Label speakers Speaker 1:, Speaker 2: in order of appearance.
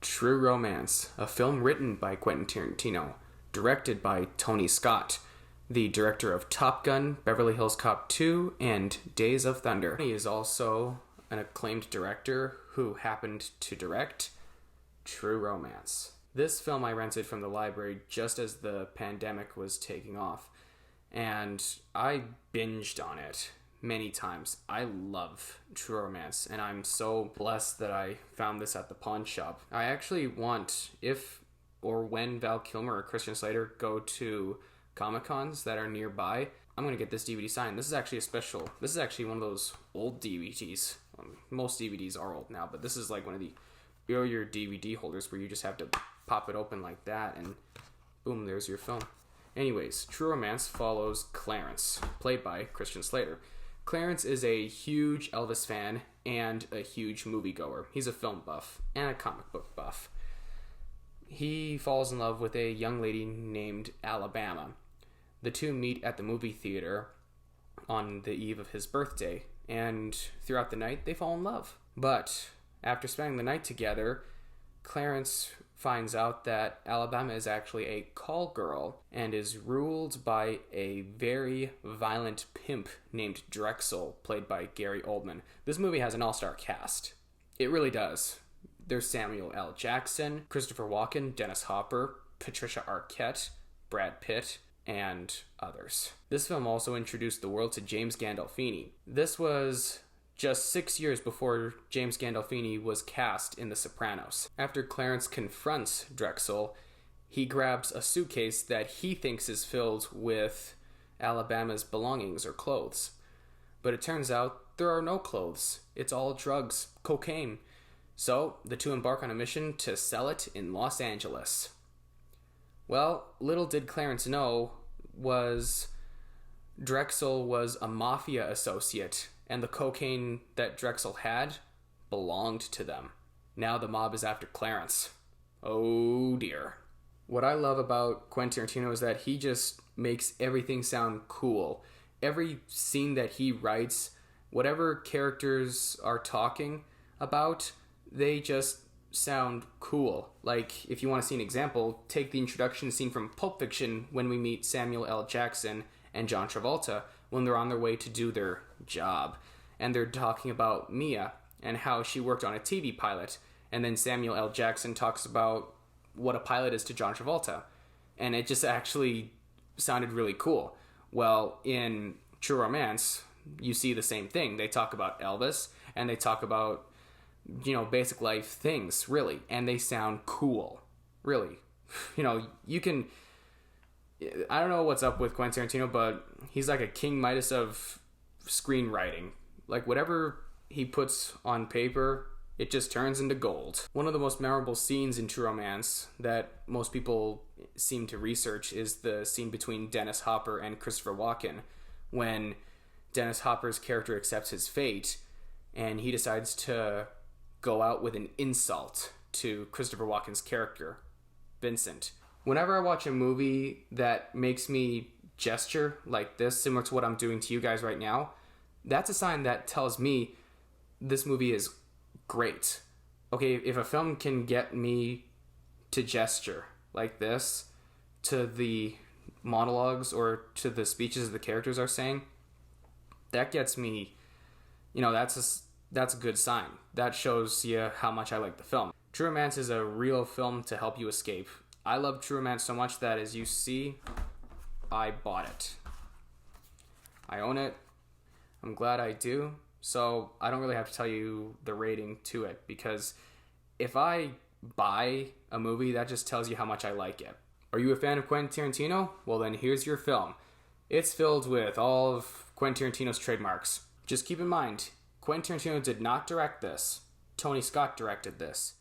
Speaker 1: True Romance, a film written by Quentin Tarantino, directed by Tony Scott, the director of Top Gun, Beverly Hills Cop 2, and Days of Thunder. He is also an acclaimed director who happened to direct True Romance. This film I rented from the library just as the pandemic was taking off, and I binged on it many times. I love True Romance, and I'm so blessed that I found this at the pawn shop. I actually want, if or when Val Kilmer or Christian Slater go to Comic-Cons that are nearby, I'm going to get this DVD signed. This is actually a special. This is actually one of those old DVDs. Most DVDs are old now, but this is like one of the earlier DVD holders where you just have to pop it open like that, and boom, there's your film. Anyways, True Romance follows Clarence, played by Christian Slater. Clarence is a huge Elvis fan and a huge moviegoer. He's a film buff and a comic book buff. He falls in love with a young lady named Alabama. The two meet at the movie theater on the eve of his birthday, and throughout the night they fall in love. But after spending the night together, Clarence finds out that Alabama is actually a call girl and is ruled by a very violent pimp named Drexel, played by Gary Oldman. This movie has an all-star cast. It really does. There's Samuel L. Jackson, Christopher Walken, Dennis Hopper, Patricia Arquette, Brad Pitt, and others. This film also introduced the world to James Gandolfini. This was just 6 years before James Gandolfini was cast in The Sopranos. After Clarence confronts Drexel, he grabs a suitcase that he thinks is filled with Alabama's belongings or clothes. But it turns out there are no clothes. It's all drugs, cocaine. So the two embark on a mission to sell it in Los Angeles. Well, little did Clarence know was Drexel was a mafia associate, and the cocaine that Drexel had belonged to them. Now the mob is after Clarence. Oh dear. What I love about Quentin Tarantino is that he just makes everything sound cool. Every scene that he writes, whatever characters are talking about, they just sound cool. Like, if you want to see an example, take the introduction scene from Pulp Fiction when we meet Samuel L. Jackson and John Travolta when they're on their way to do their job. And they're talking about Mia and how she worked on a TV pilot. And then Samuel L. Jackson talks about what a pilot is to John Travolta. And it just actually sounded really cool. Well, in True Romance, you see the same thing. They talk about Elvis and they talk about, basic life things, really. And they sound cool. Really. You can... I don't know what's up with Quentin Tarantino, but he's like a King Midas of screenwriting. Like, whatever he puts on paper, it just turns into gold. One of the most memorable scenes in True Romance that most people seem to research is the scene between Dennis Hopper and Christopher Walken, when Dennis Hopper's character accepts his fate and he decides to go out with an insult to Christopher Walken's character, Vincent. Whenever I watch a movie that makes me gesture like this, similar to what I'm doing to you guys right now, that's a sign that tells me this movie is great. Okay, if a film can get me to gesture like this to the monologues or to the speeches the characters are saying, that gets me, that's a good sign. That shows you how much I like the film. True Romance is a real film to help you escape. I love True Romance so much that, as you see, I bought it. I own it. I'm glad I do. So I don't really have to tell you the rating to it, because if I buy a movie, that just tells you how much I like it. Are you a fan of Quentin Tarantino? Well, then here's your film. It's filled with all of Quentin Tarantino's trademarks. Just keep in mind, Quentin Tarantino did not direct this. Tony Scott directed this.